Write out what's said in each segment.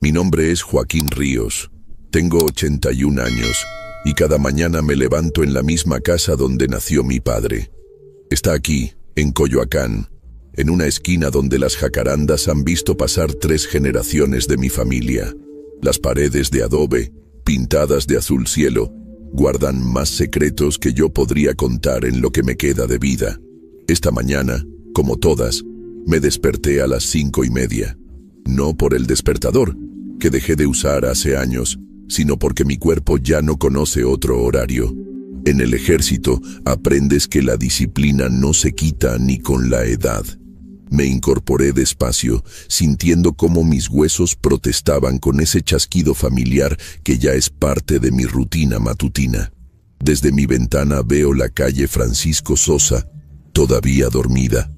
Mi nombre es Joaquín Ríos. Tengo 81 años y cada mañana me levanto en la misma casa donde nació mi padre. Está aquí, en Coyoacán, en una esquina donde las jacarandas han visto pasar 3 generaciones de mi familia. Las paredes de adobe, pintadas de azul cielo, guardan más secretos que yo podría contar en lo que me queda de vida. Esta mañana, como todas, me desperté a las 5:30. No por el despertador, que dejé de usar hace años, sino porque mi cuerpo ya no conoce otro horario. En el ejército aprendes que la disciplina no se quita ni con la edad. Me incorporé despacio, sintiendo cómo mis huesos protestaban con ese chasquido familiar que ya es parte de mi rutina matutina. Desde mi ventana veo la calle Francisco Sosa, todavía dormida.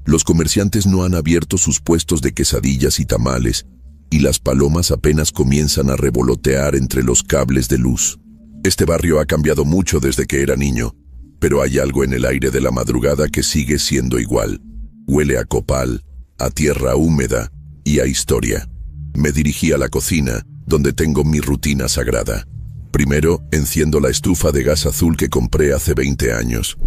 Los comerciantes no han abierto sus puestos de quesadillas y tamales, y las palomas apenas comienzan a revolotear entre los cables de luz. Este barrio ha cambiado mucho desde que era niño, pero hay algo en el aire de la madrugada que sigue siendo igual. Huele a copal, a tierra húmeda y a historia. Me dirigí a la cocina, donde tengo mi rutina sagrada. Primero, enciendo la estufa de gas azul que compré hace 20 años.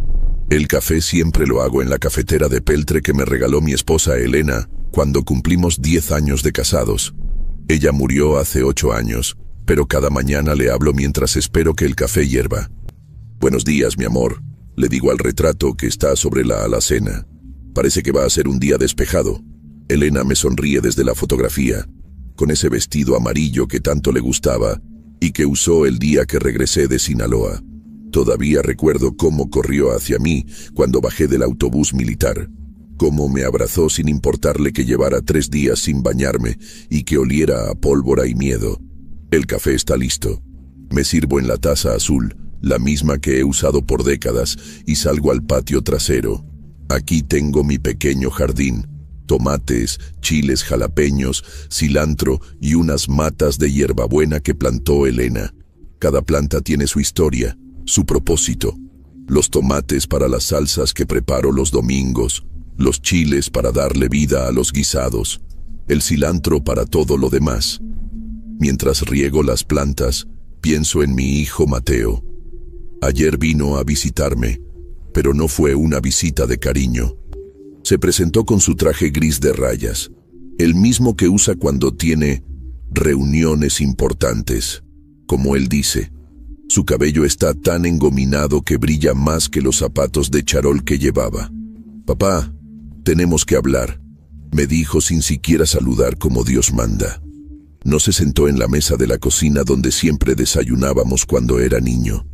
El café siempre lo hago en la cafetera de peltre que me regaló mi esposa Elena cuando cumplimos 10 años de casados. Ella murió hace 8 años, pero cada mañana le hablo mientras espero que el café hierva. «Buenos días, mi amor», le digo al retrato que está sobre la alacena. Parece que va a ser un día despejado. Elena me sonríe desde la fotografía, con ese vestido amarillo que tanto le gustaba y que usó el día que regresé de Sinaloa. Todavía recuerdo cómo corrió hacia mí cuando bajé del autobús militar, cómo me abrazó sin importarle que llevara 3 días sin bañarme y que oliera a pólvora y miedo. El café está listo. Me sirvo en la taza azul, la misma que he usado por décadas, y salgo al patio trasero. Aquí tengo mi pequeño jardín, tomates, chiles jalapeños, cilantro y unas matas de hierbabuena que plantó Elena. Cada planta tiene su historia, su propósito. Los tomates para las salsas que preparo los domingos, los chiles para darle vida a los guisados, el cilantro para todo lo demás. Mientras riego las plantas, pienso en mi hijo Mateo. Ayer vino a visitarme, pero no fue una visita de cariño. Se presentó con su traje gris de rayas, el mismo que usa cuando tiene reuniones importantes. Como él dice, su cabello está tan engominado que brilla más que los zapatos de charol que llevaba. «Papá, tenemos que hablar», me dijo sin siquiera saludar como Dios manda. No se sentó en la mesa de la cocina donde siempre desayunábamos cuando era niño.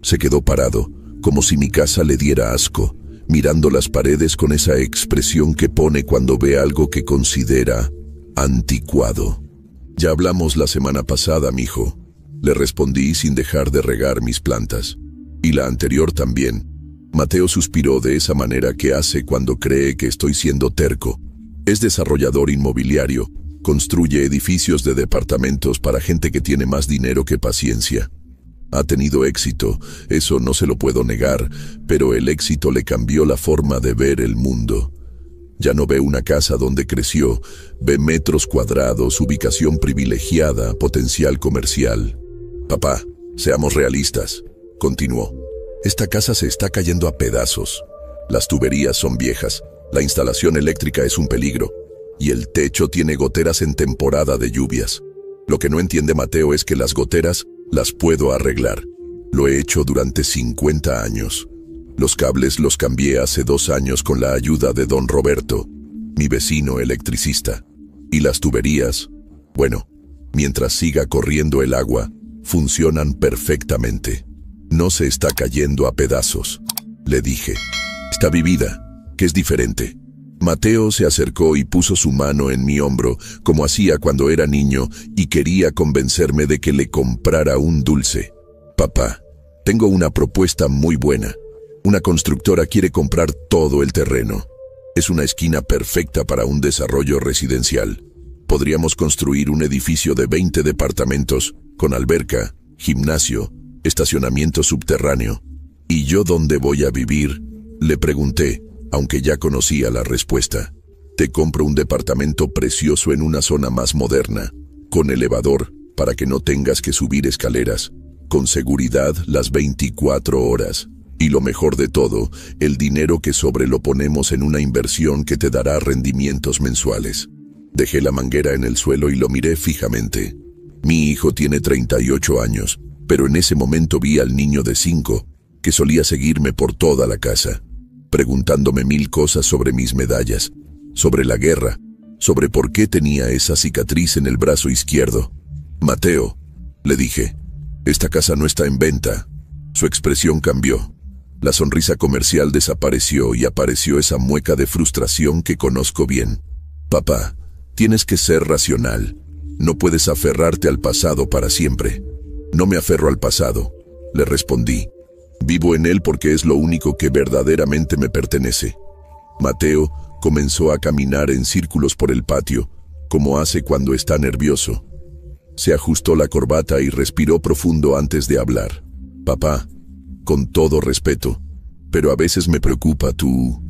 Se quedó parado, como si mi casa le diera asco, mirando las paredes con esa expresión que pone cuando ve algo que considera anticuado. «Ya hablamos la semana pasada, mijo», le respondí sin dejar de regar mis plantas. «Y la anterior también». Mateo suspiró de esa manera que hace cuando cree que estoy siendo terco. Es desarrollador inmobiliario, construye edificios de departamentos para gente que tiene más dinero que paciencia. Ha tenido éxito, eso no se lo puedo negar, pero el éxito le cambió la forma de ver el mundo. Ya no ve una casa donde creció, ve metros cuadrados, ubicación privilegiada, potencial comercial. «Papá, seamos realistas», continuó. «Esta casa se está cayendo a pedazos. Las tuberías son viejas, la instalación eléctrica es un peligro, y el techo tiene goteras en temporada de lluvias. Lo que no entiende Mateo es que las goteras las puedo arreglar. Lo he hecho durante 50 años. Los cables los cambié hace 2 años con la ayuda de don Roberto, mi vecino electricista. Y las tuberías, bueno, mientras siga corriendo el agua, funcionan perfectamente. No se está cayendo a pedazos», le dije. «Está vivida, que es diferente». Mateo se acercó y puso su mano en mi hombro, como hacía cuando era niño, y quería convencerme de que le comprara un dulce. «Papá, tengo una propuesta muy buena. Una constructora quiere comprar todo el terreno. Es una esquina perfecta para un desarrollo residencial. Podríamos construir un edificio de 20 departamentos, con alberca, gimnasio, estacionamiento subterráneo. ¿Y yo dónde voy a vivir?», le pregunté, aunque ya conocía la respuesta. «Te compro un departamento precioso en una zona más moderna. con elevador para que no tengas que subir escaleras, con seguridad las 24 horas. Y lo mejor de todo, el dinero que sobre lo ponemos en una inversión que te dará rendimientos mensuales. Dejé la manguera en el suelo y lo miré fijamente. Mi hijo tiene 38 años, pero en ese momento vi al niño de 5, que solía seguirme por toda la casa, preguntándome 1000 cosas sobre mis medallas, sobre la guerra, sobre por qué tenía esa cicatriz en el brazo izquierdo. Mateo, le dije, esta casa no está en venta. Su expresión cambió. La sonrisa comercial desapareció y apareció esa mueca de frustración que conozco bien. Papá, tienes que ser racional. No puedes aferrarte al pasado para siempre. No me aferro al pasado, le respondí. Vivo en él porque es lo único que verdaderamente me pertenece. Mateo comenzó a caminar en círculos por el patio, como hace cuando está nervioso. Se ajustó la corbata y respiró profundo antes de hablar. Papá, con todo respeto, pero a veces me preocupa tu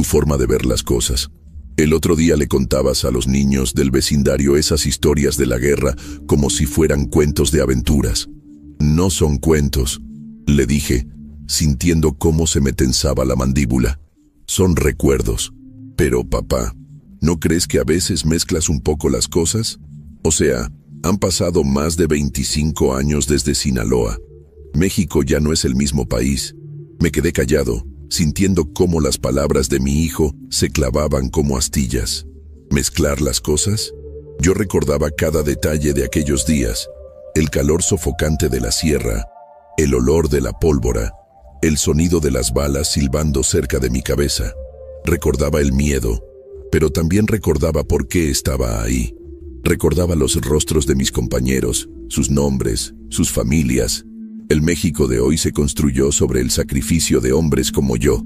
forma de ver las cosas. El otro día le contabas a los niños del vecindario esas historias de la guerra como si fueran cuentos de aventuras. No son cuentos, le dije, sintiendo cómo se me tensaba la mandíbula. Son recuerdos. Pero, papá, ¿no crees que a veces mezclas un poco las cosas? O sea, han pasado más de 25 años desde Sinaloa. México ya no es el mismo país. Me quedé callado, sintiendo cómo las palabras de mi hijo se clavaban como astillas. ¿Mezclar las cosas? Yo recordaba cada detalle de aquellos días, el calor sofocante de la sierra, el olor de la pólvora, el sonido de las balas silbando cerca de mi cabeza. Recordaba el miedo, pero también recordaba por qué estaba ahí. Recordaba los rostros de mis compañeros, sus nombres, sus familias. El México de hoy se construyó sobre el sacrificio de hombres como yo,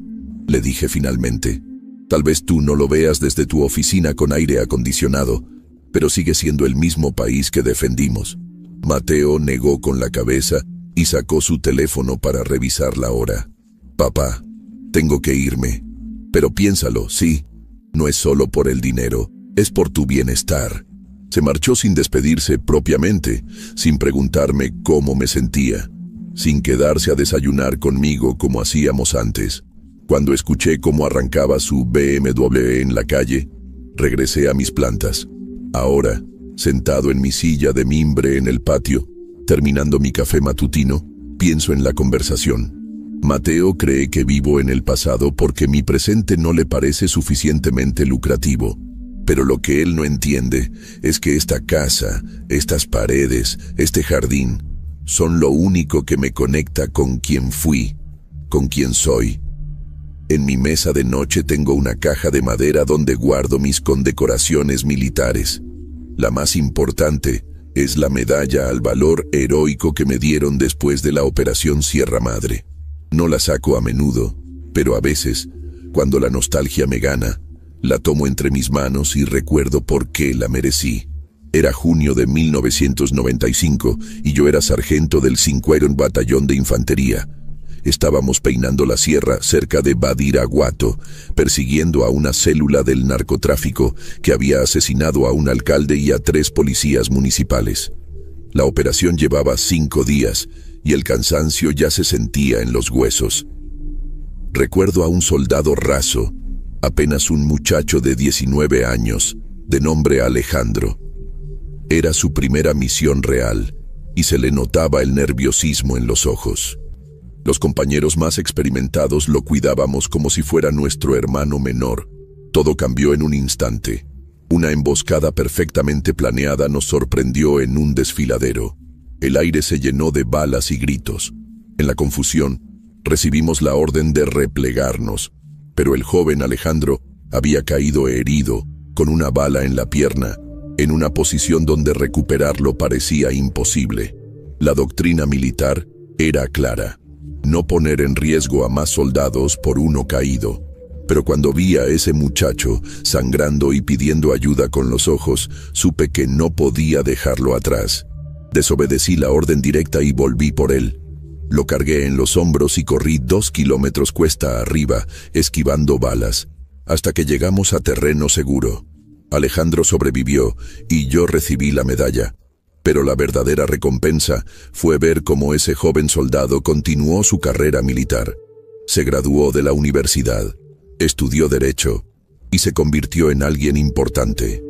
le dije finalmente. Tal vez tú no lo veas desde tu oficina con aire acondicionado, pero sigue siendo el mismo país que defendimos. Mateo negó con la cabeza y sacó su teléfono para revisar la hora. Papá, tengo que irme. Pero piénsalo, sí, no es solo por el dinero, es por tu bienestar. Se marchó sin despedirse propiamente, sin preguntarme cómo me sentía, sin quedarse a desayunar conmigo como hacíamos antes. Cuando escuché cómo arrancaba su BMW en la calle, regresé a mis plantas. Ahora, sentado en mi silla de mimbre en el patio, terminando mi café matutino, pienso en la conversación. Mateo cree que vivo en el pasado porque mi presente no le parece suficientemente lucrativo. Pero lo que él no entiende es que esta casa, estas paredes, este jardín, son lo único que me conecta con quien fui, con quien soy. En mi mesa de noche tengo una caja de madera donde guardo mis condecoraciones militares. La más importante es la medalla al valor heroico que me dieron después de la Operación Sierra Madre. No la saco a menudo, pero a veces, cuando la nostalgia me gana, la tomo entre mis manos y recuerdo por qué la merecí. Era junio de 1995 y yo era sargento del 5º Batallón de Infantería. Estábamos peinando la sierra cerca de Badiraguato, persiguiendo a una célula del narcotráfico que había asesinado a un alcalde y a 3 policías municipales. La operación llevaba 5 días y el cansancio ya se sentía en los huesos. Recuerdo a un soldado raso, apenas un muchacho de 19 años, de nombre Alejandro. Era su primera misión real y se le notaba el nerviosismo en los ojos. Los compañeros más experimentados lo cuidábamos como si fuera nuestro hermano menor. Todo cambió en un instante. Una emboscada perfectamente planeada nos sorprendió en un desfiladero. El aire se llenó de balas y gritos. En la confusión, recibimos la orden de replegarnos, pero el joven Alejandro había caído herido, con una bala en la pierna, en una posición donde recuperarlo parecía imposible. La doctrina militar era clara: no poner en riesgo a más soldados por uno caído. Pero cuando vi a ese muchacho sangrando y pidiendo ayuda con los ojos, supe que no podía dejarlo atrás. Desobedecí la orden directa y volví por él. Lo cargué en los hombros y corrí 2 kilómetros cuesta arriba, esquivando balas, hasta que llegamos a terreno seguro. Alejandro sobrevivió y yo recibí la medalla. Pero la verdadera recompensa fue ver cómo ese joven soldado continuó su carrera militar. Se graduó de la universidad, estudió Derecho y se convirtió en alguien importante.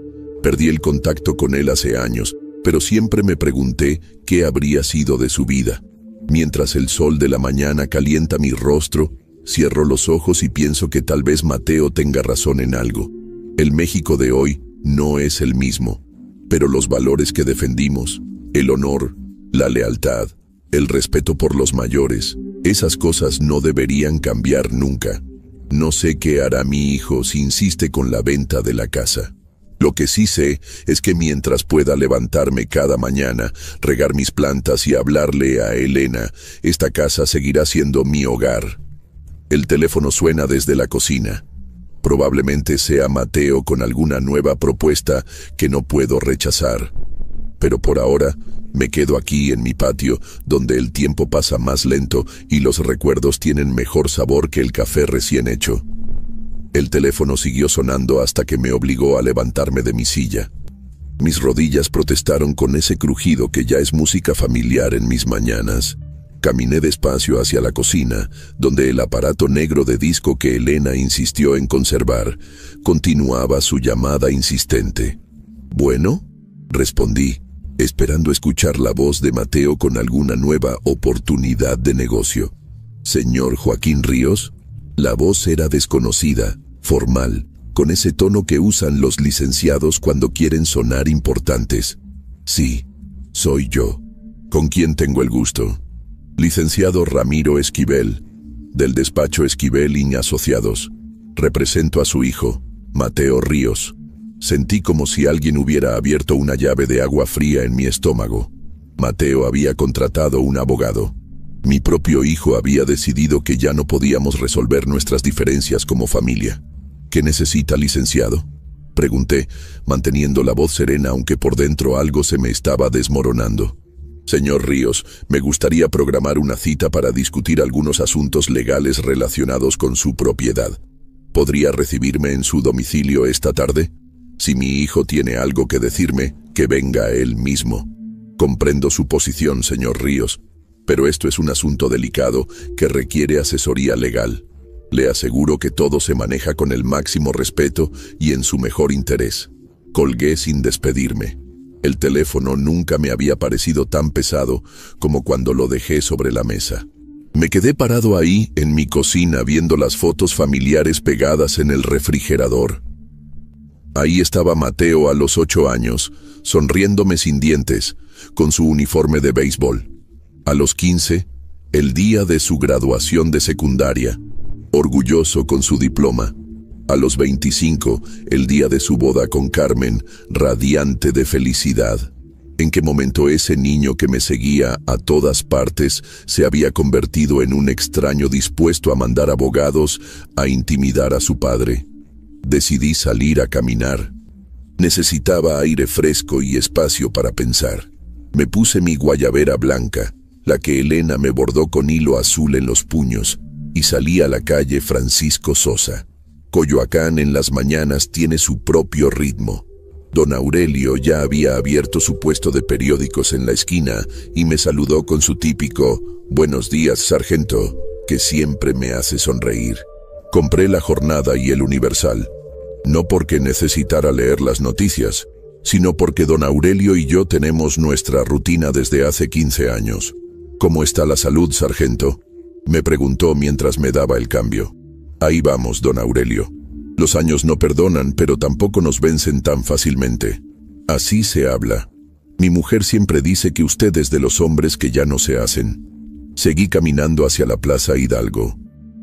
Perdí el contacto con él hace años, pero siempre me pregunté qué habría sido de su vida. Mientras el sol de la mañana calienta mi rostro, cierro los ojos y pienso que tal vez Mateo tenga razón en algo. El México de hoy no es el mismo, pero los valores que defendimos, el honor, la lealtad, el respeto por los mayores, esas cosas no deberían cambiar nunca. No sé qué hará mi hijo si insiste con la venta de la casa. Lo que sí sé es que mientras pueda levantarme cada mañana, regar mis plantas y hablarle a Elena, esta casa seguirá siendo mi hogar. El teléfono suena desde la cocina. Probablemente sea Mateo con alguna nueva propuesta que no puedo rechazar. Pero por ahora me quedo aquí en mi patio, donde el tiempo pasa más lento y los recuerdos tienen mejor sabor que el café recién hecho. El teléfono siguió sonando hasta que me obligó a levantarme de mi silla. Mis rodillas protestaron con ese crujido que ya es música familiar en mis mañanas. Caminé despacio hacia la cocina, donde el aparato negro de disco que Elena insistió en conservar continuaba su llamada insistente. «¿Bueno?», respondí, esperando escuchar la voz de Mateo con alguna nueva oportunidad de negocio. «¿Señor Joaquín Ríos?». La voz era desconocida, formal, con ese tono que usan los licenciados cuando quieren sonar importantes. «Sí, soy yo. ¿Con quién tengo el gusto?». «Licenciado Ramiro Esquivel, del despacho Esquivel y Asociados. Represento a su hijo, Mateo Ríos». Sentí como si alguien hubiera abierto una llave de agua fría en mi estómago. Mateo había contratado un abogado. Mi propio hijo había decidido que ya no podíamos resolver nuestras diferencias como familia. «¿Qué necesita, licenciado?», pregunté, manteniendo la voz serena aunque por dentro algo se me estaba desmoronando. «Señor Ríos, me gustaría programar una cita para discutir algunos asuntos legales relacionados con su propiedad. ¿Podría recibirme en su domicilio esta tarde? Si mi hijo tiene algo que decirme, que venga él mismo». «Comprendo su posición, señor Ríos, pero esto es un asunto delicado que requiere asesoría legal. Le aseguro que todo se maneja con el máximo respeto y en su mejor interés». Colgué sin despedirme. El teléfono nunca me había parecido tan pesado como cuando lo dejé sobre la mesa. Me quedé parado ahí en mi cocina viendo las fotos familiares pegadas en el refrigerador. Ahí estaba Mateo a los 8 años, sonriéndome sin dientes, con su uniforme de béisbol. A los 15, el día de su graduación de secundaria, orgulloso con su diploma. A los 25, el día de su boda con Carmen, radiante de felicidad. ¿En qué momento ese niño que me seguía a todas partes se había convertido en un extraño dispuesto a mandar abogados a intimidar a su padre? Decidí salir a caminar. Necesitaba aire fresco y espacio para pensar. Me puse mi guayabera blanca, la que Elena me bordó con hilo azul en los puños, y salí a la calle Francisco Sosa. Coyoacán en las mañanas tiene su propio ritmo. Don Aurelio ya había abierto su puesto de periódicos en la esquina y me saludó con su típico «Buenos días, sargento», que siempre me hace sonreír. Compré La Jornada y El Universal, no porque necesitara leer las noticias, sino porque don Aurelio y yo tenemos nuestra rutina desde hace 15 años. «¿Cómo está la salud, sargento?», me preguntó mientras me daba el cambio. «Ahí vamos, don Aurelio. Los años no perdonan, pero tampoco nos vencen tan fácilmente. Así se habla. Mi mujer siempre dice que usted es de los hombres que ya no se hacen». Seguí caminando hacia la Plaza Hidalgo.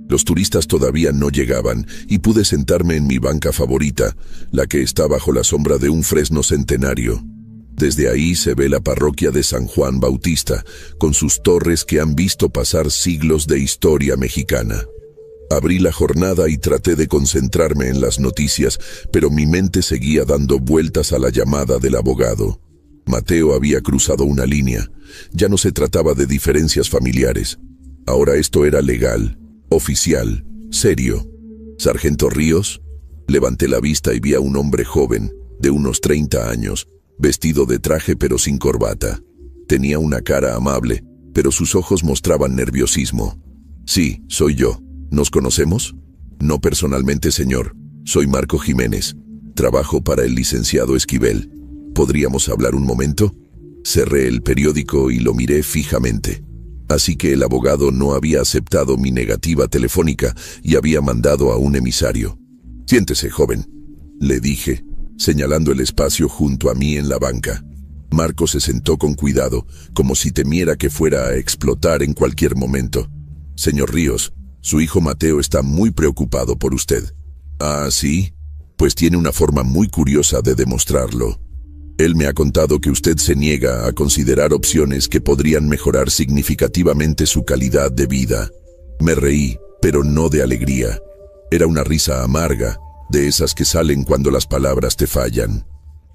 Los turistas todavía no llegaban y pude sentarme en mi banca favorita, la que está bajo la sombra de un fresno centenario. Desde ahí se ve la parroquia de San Juan Bautista, con sus torres que han visto pasar siglos de historia mexicana. Abrí La Jornada y traté de concentrarme en las noticias, pero mi mente seguía dando vueltas a la llamada del abogado. Mateo había cruzado una línea. Ya no se trataba de diferencias familiares. Ahora esto era legal, oficial, serio. «¿Sargento Ríos?». Levanté la vista y vi a un hombre joven, de unos 30 años, vestido de traje pero sin corbata. Tenía una cara amable, pero sus ojos mostraban nerviosismo. Sí, soy yo. ¿Nos conocemos? No personalmente, señor. Soy Marco Jiménez. Trabajo para el licenciado Esquivel. ¿Podríamos hablar un momento? Cerré el periódico y lo miré fijamente. Así que el abogado no había aceptado mi negativa telefónica y había mandado a un emisario. Siéntese, joven, le dije, señalando el espacio junto a mí en la banca. Marco se sentó con cuidado, como si temiera que fuera a explotar en cualquier momento. Señor Ríos, su hijo Mateo está muy preocupado por usted. ¿Ah, sí? Pues tiene una forma muy curiosa de demostrarlo. Él me ha contado que usted se niega a considerar opciones que podrían mejorar significativamente su calidad de vida. Me reí, pero no de alegría. Era una risa amarga, de esas que salen cuando las palabras te fallan.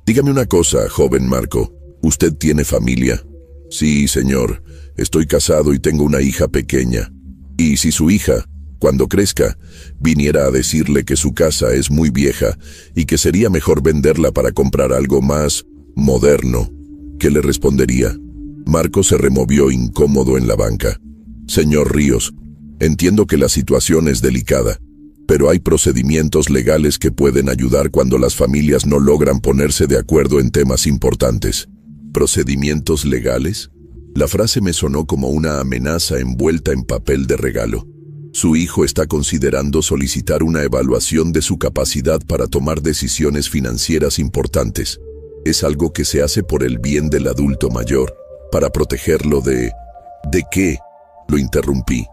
Dígame una cosa, joven Marco. ¿Usted tiene familia? Sí, señor. Estoy casado y tengo una hija pequeña. Y si su hija, cuando crezca, viniera a decirle que su casa es muy vieja y que sería mejor venderla para comprar algo más moderno, ¿qué le respondería? Marco se removió incómodo en la banca. Señor Ríos, entiendo que la situación es delicada, pero hay procedimientos legales que pueden ayudar cuando las familias no logran ponerse de acuerdo en temas importantes. ¿Procedimientos legales? La frase me sonó como una amenaza envuelta en papel de regalo. Su hijo está considerando solicitar una evaluación de su capacidad para tomar decisiones financieras importantes. Es algo que se hace por el bien del adulto mayor, para protegerlo de... ¿De qué? Lo interrumpí.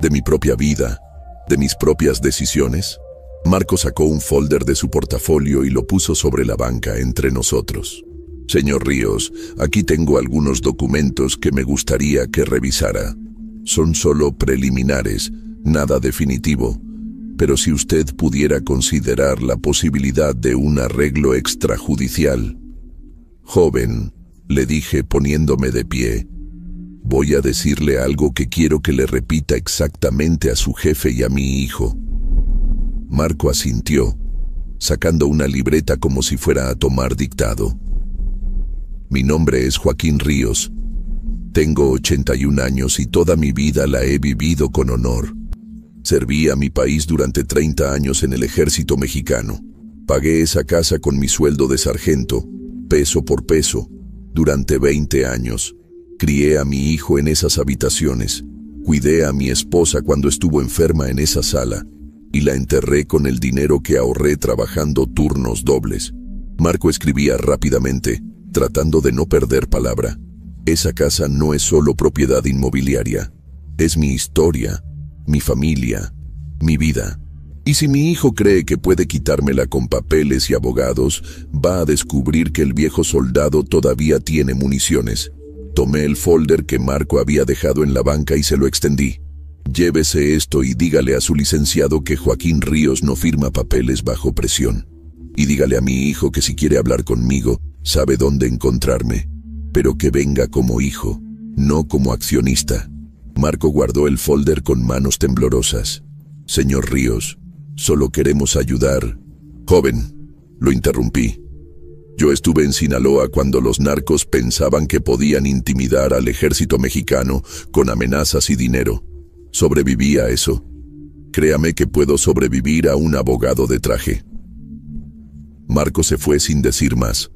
¿De mi propia vida? ¿De mis propias decisiones? Marco sacó un folder de su portafolio y lo puso sobre la banca entre nosotros. Señor Ríos, aquí tengo algunos documentos que me gustaría que revisara. Son solo preliminares, nada definitivo, pero si usted pudiera considerar la posibilidad de un arreglo extrajudicial. Joven, le dije poniéndome de pie, voy a decirle algo que quiero que le repita exactamente a su jefe y a mi hijo. Marco asintió, sacando una libreta como si fuera a tomar dictado. Mi nombre es Joaquín Ríos. Tengo 81 años y toda mi vida la he vivido con honor. Serví a mi país durante 30 años en el ejército mexicano. Pagué esa casa con mi sueldo de sargento, peso por peso, durante 20 años. Crié a mi hijo en esas habitaciones. Cuidé a mi esposa cuando estuvo enferma en esa sala y la enterré con el dinero que ahorré trabajando turnos dobles. Marco escribía rápidamente, tratando de no perder palabra. Esa casa no es solo propiedad inmobiliaria. Es mi historia, mi familia, mi vida. Y si mi hijo cree que puede quitármela con papeles y abogados, va a descubrir que el viejo soldado todavía tiene municiones. Tomé el folder que Marco había dejado en la banca y se lo extendí. Llévese esto y dígale a su licenciado que Joaquín Ríos no firma papeles bajo presión. Y dígale a mi hijo que si quiere hablar conmigo, sabe dónde encontrarme, pero que venga como hijo, no como accionista. Marco guardó el folder con manos temblorosas. Señor Ríos, solo queremos ayudar. Joven, lo interrumpí. Yo estuve en Sinaloa cuando los narcos pensaban que podían intimidar al ejército mexicano con amenazas y dinero. Sobreviví a eso. Créame que puedo sobrevivir a un abogado de traje. Marco se fue sin decir más.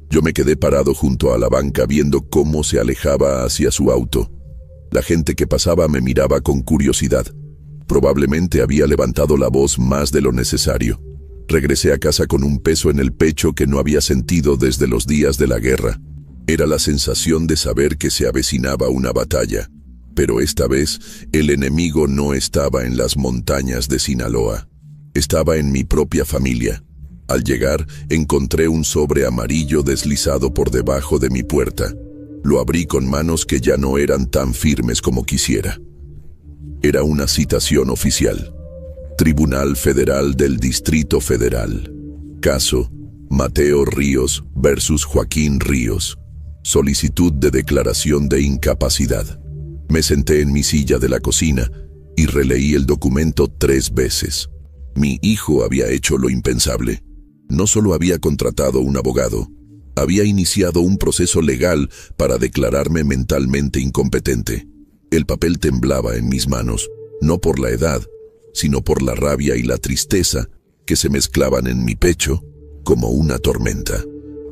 Yo me quedé parado junto a la banca viendo cómo se alejaba hacia su auto. La gente que pasaba me miraba con curiosidad. Probablemente había levantado la voz más de lo necesario. Regresé a casa con un peso en el pecho que no había sentido desde los días de la guerra. Era la sensación de saber que se avecinaba una batalla. Pero esta vez, el enemigo no estaba en las montañas de Sinaloa. Estaba en mi propia familia. Al llegar, encontré un sobre amarillo deslizado por debajo de mi puerta. Lo abrí con manos que ya no eran tan firmes como quisiera. Era una citación oficial. Tribunal Federal del Distrito Federal. Caso: Mateo Ríos versus Joaquín Ríos. Solicitud de declaración de incapacidad. Me senté en mi silla de la cocina y releí el documento 3 veces. Mi hijo había hecho lo impensable. No solo había contratado un abogado, había iniciado un proceso legal para declararme mentalmente incompetente. El papel temblaba en mis manos, no por la edad, sino por la rabia y la tristeza que se mezclaban en mi pecho como una tormenta.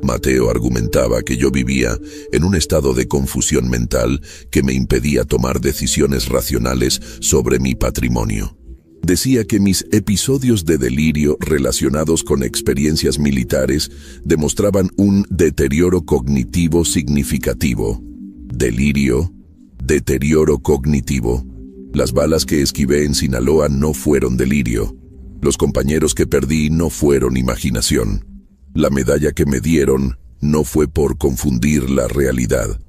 Mateo argumentaba que yo vivía en un estado de confusión mental que me impedía tomar decisiones racionales sobre mi patrimonio. Decía que mis episodios de delirio relacionados con experiencias militares demostraban un deterioro cognitivo significativo. Delirio, deterioro cognitivo. Las balas que esquivé en Sinaloa no fueron delirio. Los compañeros que perdí no fueron imaginación. La medalla que me dieron no fue por confundir la realidad.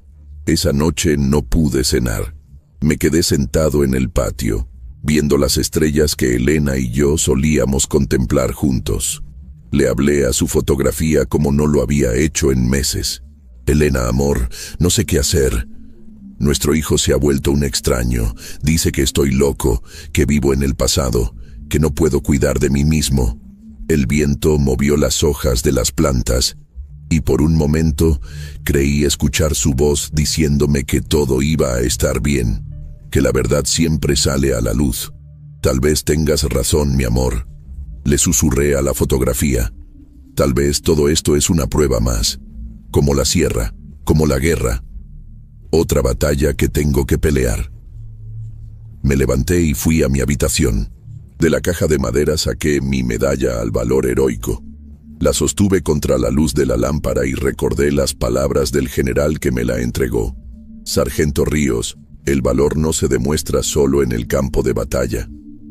Esa noche no pude cenar. Me quedé sentado en el patio, viendo las estrellas que Elena y yo solíamos contemplar juntos. Le hablé a su fotografía como no lo había hecho en meses. Elena, amor, no sé qué hacer. Nuestro hijo se ha vuelto un extraño. Dice que estoy loco, que vivo en el pasado, que no puedo cuidar de mí mismo. El viento movió las hojas de las plantas y por un momento creí escuchar su voz diciéndome que todo iba a estar bien, que la verdad siempre sale a la luz. Tal vez tengas razón, mi amor. Le susurré a la fotografía. Tal vez todo esto es una prueba más, como la sierra, como la guerra. Otra batalla que tengo que pelear. Me levanté y fui a mi habitación. De la caja de madera saqué mi medalla al valor heroico. La sostuve contra la luz de la lámpara y recordé las palabras del general que me la entregó. Sargento Ríos, el valor no se demuestra solo en el campo de batalla.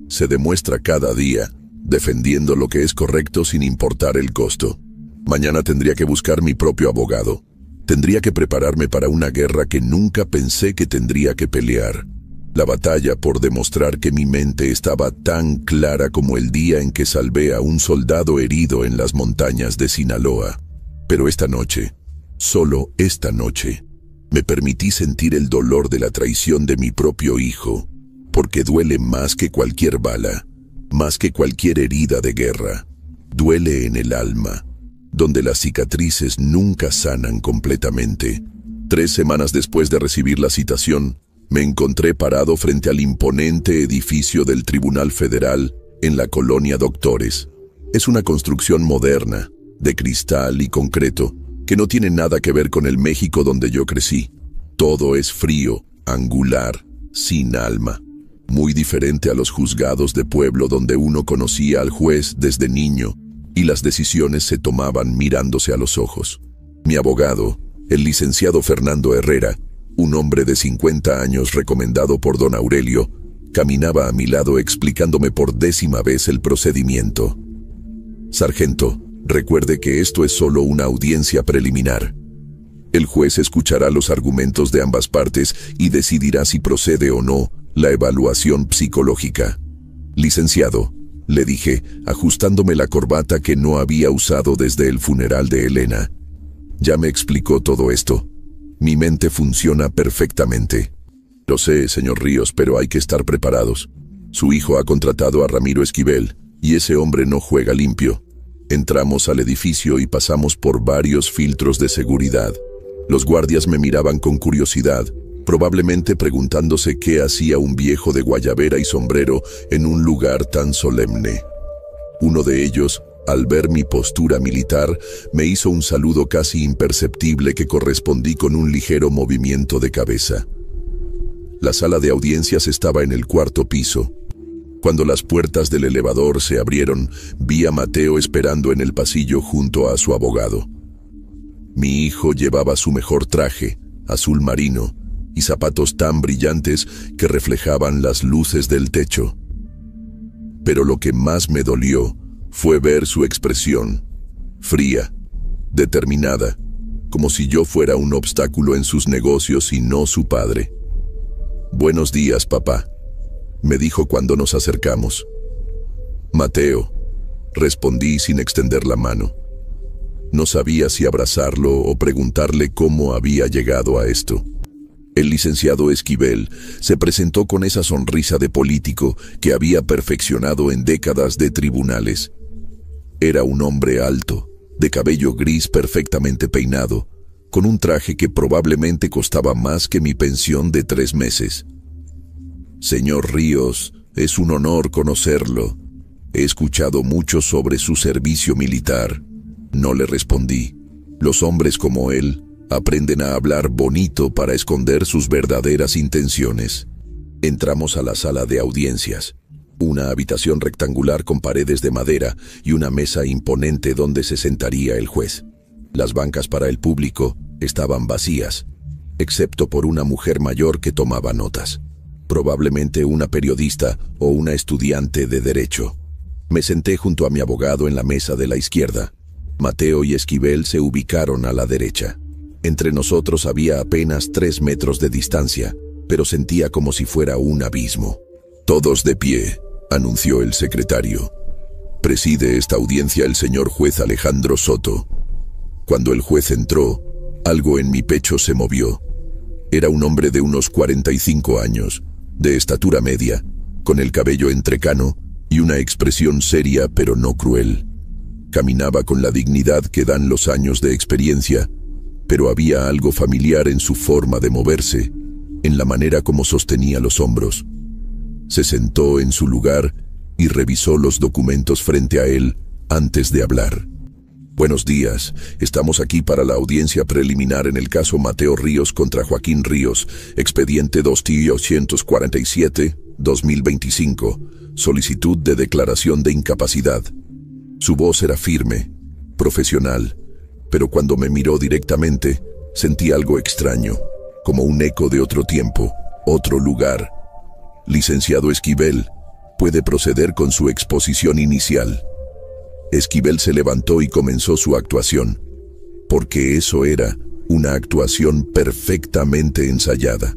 Se demuestra cada día, defendiendo lo que es correcto sin importar el costo. Mañana tendría que buscar mi propio abogado. Tendría que prepararme para una guerra que nunca pensé que tendría que pelear. La batalla por demostrar que mi mente estaba tan clara como el día en que salvé a un soldado herido en las montañas de Sinaloa. Pero esta noche, solo esta noche, me permití sentir el dolor de la traición de mi propio hijo, porque duele más que cualquier bala, más que cualquier herida de guerra. Duele en el alma, donde las cicatrices nunca sanan completamente. 3 semanas después de recibir la citación, me encontré parado frente al imponente edificio del Tribunal Federal en la colonia Doctores. Es una construcción moderna, de cristal y concreto, que no tiene nada que ver con el México donde yo crecí. Todo es frío, angular, sin alma. Muy diferente a los juzgados de pueblo donde uno conocía al juez desde niño y las decisiones se tomaban mirándose a los ojos. Mi abogado, el licenciado Fernando Herrera, un hombre de 50 años recomendado por don Aurelio, caminaba a mi lado explicándome por 10ª vez el procedimiento. Sargento, recuerde que esto es solo una audiencia preliminar. El juez escuchará los argumentos de ambas partes y decidirá si procede o no la evaluación psicológica. Licenciado, le dije, ajustándome la corbata que no había usado desde el funeral de Elena. Ya me explicó todo esto. Mi mente funciona perfectamente. Lo sé, señor Ríos, pero hay que estar preparados. Su hijo ha contratado a Ramiro Esquivel, y ese hombre no juega limpio. Entramos al edificio y pasamos por varios filtros de seguridad. Los guardias me miraban con curiosidad, probablemente preguntándose qué hacía un viejo de guayabera y sombrero en un lugar tan solemne. Uno de ellos, al ver mi postura militar, me hizo un saludo casi imperceptible que correspondí con un ligero movimiento de cabeza. La sala de audiencias estaba en el 4º piso. Cuando las puertas del elevador se abrieron, vi a Mateo esperando en el pasillo junto a su abogado. Mi hijo llevaba su mejor traje, azul marino, y zapatos tan brillantes que reflejaban las luces del techo. Pero lo que más me dolió fue ver su expresión, fría, determinada, como si yo fuera un obstáculo en sus negocios y no su padre. «Buenos días, papá», me dijo cuando nos acercamos. «Mateo», respondí sin extender la mano. No sabía si abrazarlo o preguntarle cómo había llegado a esto. El licenciado Esquivel se presentó con esa sonrisa de político que había perfeccionado en décadas de tribunales. Era un hombre alto, de cabello gris perfectamente peinado, con un traje que probablemente costaba más que mi pensión de 3 meses. Señor Ríos, es un honor conocerlo. He escuchado mucho sobre su servicio militar. No le respondí. Los hombres como él aprenden a hablar bonito para esconder sus verdaderas intenciones. Entramos a la sala de audiencias, una habitación rectangular con paredes de madera y una mesa imponente donde se sentaría el juez. Las bancas para el público estaban vacías, excepto por una mujer mayor que tomaba notas, probablemente una periodista o una estudiante de derecho. Me senté junto a mi abogado en la mesa de la izquierda. Mateo y Esquivel se ubicaron a la derecha. Entre nosotros había apenas 3 metros de distancia, pero sentía como si fuera un abismo. «Todos de pie», anunció el secretario. «Preside esta audiencia el señor juez Alejandro Soto». Cuando el juez entró, algo en mi pecho se movió. Era un hombre de unos 45 años, de estatura media, con el cabello entrecano y una expresión seria pero no cruel. Caminaba con la dignidad que dan los años de experiencia, pero había algo familiar en su forma de moverse, en la manera como sostenía los hombros. Se sentó en su lugar y revisó los documentos frente a él antes de hablar. «Buenos días, estamos aquí para la audiencia preliminar en el caso Mateo Ríos contra Joaquín Ríos, expediente 2-847-2025, solicitud de declaración de incapacidad». Su voz era firme, profesional, pero cuando me miró directamente, sentí algo extraño, como un eco de otro tiempo, otro lugar. «Licenciado Esquivel, puede proceder con su exposición inicial». Esquivel se levantó y comenzó su actuación, porque eso era una actuación perfectamente ensayada.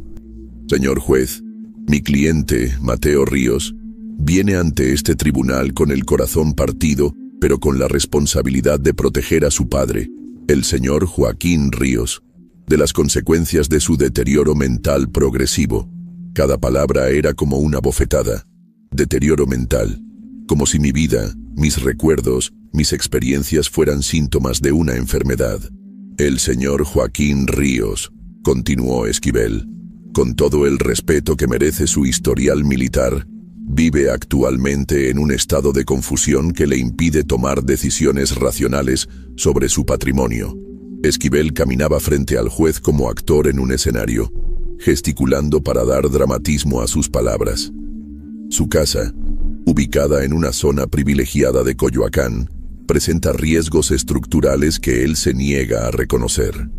«Señor juez, mi cliente, Mateo Ríos, viene ante este tribunal con el corazón partido, pero con la responsabilidad de proteger a su padre, el señor Joaquín Ríos, de las consecuencias de su deterioro mental progresivo». Cada palabra era como una bofetada. Deterioro mental, como si mi vida, mis recuerdos, mis experiencias fueran síntomas de una enfermedad. «El señor Joaquín Ríos», continuó Esquivel, «con todo el respeto que merece su historial militar, vive actualmente en un estado de confusión que le impide tomar decisiones racionales sobre su patrimonio». Esquivel caminaba frente al juez como actor en un escenario, gesticulando para dar dramatismo a sus palabras. Su casa, ubicada en una zona privilegiada de Coyoacán, presenta riesgos estructurales que él se niega a reconocer.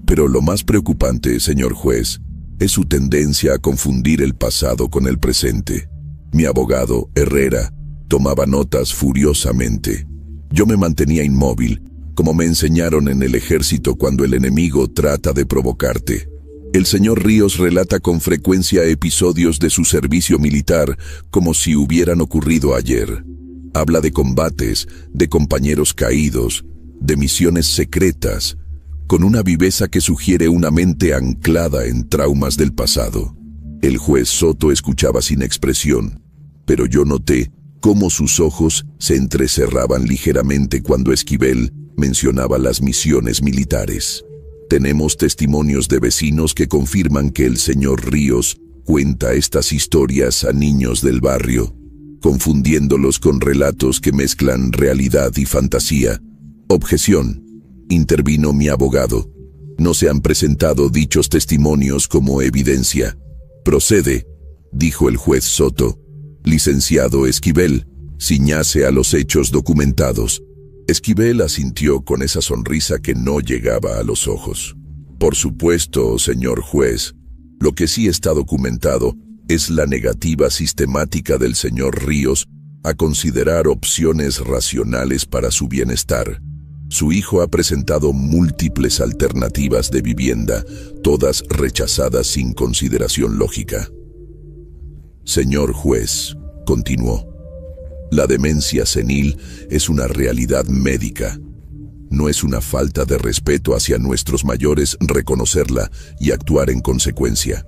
Pero lo más preocupante, señor juez, es su tendencia a confundir el pasado con el presente. Mi abogado, Herrera, tomaba notas furiosamente. Yo me mantenía inmóvil, como me enseñaron en el ejército cuando el enemigo trata de provocarte. El señor Ríos relata con frecuencia episodios de su servicio militar como si hubieran ocurrido ayer. Habla de combates, de compañeros caídos, de misiones secretas, con una viveza que sugiere una mente anclada en traumas del pasado. El juez Soto escuchaba sin expresión, pero yo noté cómo sus ojos se entrecerraban ligeramente cuando Esquivel mencionaba las misiones militares. Tenemos testimonios de vecinos que confirman que el señor Ríos cuenta estas historias a niños del barrio, confundiéndolos con relatos que mezclan realidad y fantasía. «Objeción», intervino mi abogado. «No se han presentado dichos testimonios como evidencia». «Procede», dijo el juez Soto. «Licenciado Esquivel, ciñase a los hechos documentados». Esquivel asintió con esa sonrisa que no llegaba a los ojos. «Por supuesto, señor juez. Lo que sí está documentado es la negativa sistemática del señor Ríos a considerar opciones racionales para su bienestar. Su hijo ha presentado múltiples alternativas de vivienda, todas rechazadas sin consideración lógica». «Señor juez», continuó, «la demencia senil es una realidad médica. No es una falta de respeto hacia nuestros mayores reconocerla y actuar en consecuencia.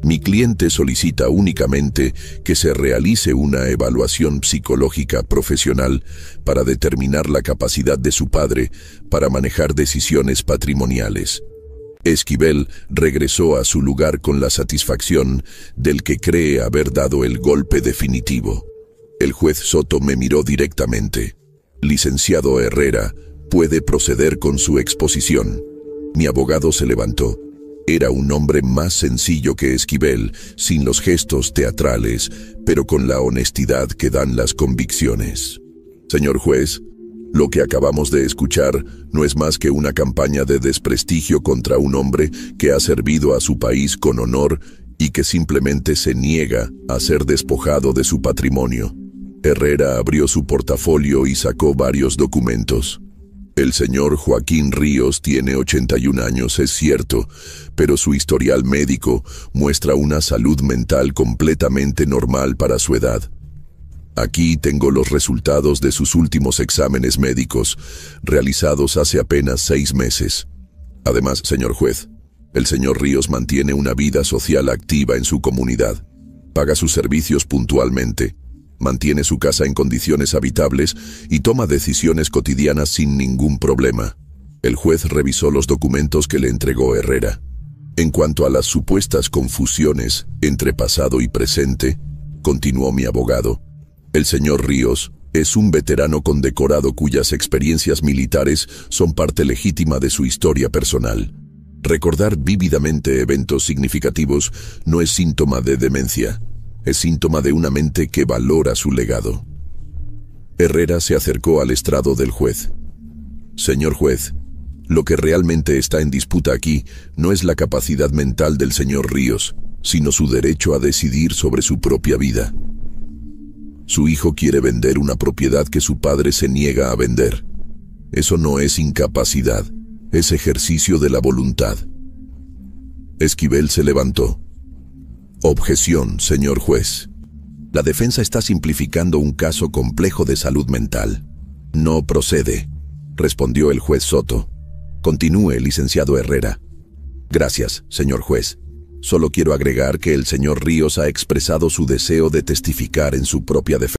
Mi cliente solicita únicamente que se realice una evaluación psicológica profesional para determinar la capacidad de su padre para manejar decisiones patrimoniales. Esquivel regresó a su lugar con la satisfacción del que cree haber dado el golpe definitivo. El juez Soto me miró directamente. Licenciado Herrera, puede proceder con su exposición. Mi abogado se levantó. Era un hombre más sencillo que Esquivel, sin los gestos teatrales, pero con la honestidad que dan las convicciones. Señor juez, lo que acabamos de escuchar no es más que una campaña de desprestigio contra un hombre que ha servido a su país con honor y que simplemente se niega a ser despojado de su patrimonio. Herrera abrió su portafolio y sacó varios documentos. El señor Joaquín Ríos tiene 81 años, es cierto, pero su historial médico muestra una salud mental completamente normal para su edad. Aquí tengo los resultados de sus últimos exámenes médicos, realizados hace apenas 6 meses. Además, señor juez, el señor Ríos mantiene una vida social activa en su comunidad, paga sus servicios puntualmente, mantiene su casa en condiciones habitables y toma decisiones cotidianas sin ningún problema. El juez revisó los documentos que le entregó Herrera. En cuanto a las supuestas confusiones entre pasado y presente, continuó mi abogado, el señor Ríos es un veterano condecorado cuyas experiencias militares son parte legítima de su historia personal. Recordar vívidamente eventos significativos no es síntoma de demencia. Es síntoma de una mente que valora su legado. Herrera se acercó al estrado del juez. Señor juez, lo que realmente está en disputa aquí no es la capacidad mental del señor Ríos, sino su derecho a decidir sobre su propia vida. Su hijo quiere vender una propiedad que su padre se niega a vender. Eso no es incapacidad, es ejercicio de la voluntad. Esquivel se levantó. Objeción, señor juez. La defensa está simplificando un caso complejo de salud mental. No procede, respondió el juez Soto. Continúe, licenciado Herrera. Gracias, señor juez. Solo quiero agregar que el señor Ríos ha expresado su deseo de testificar en su propia defensa.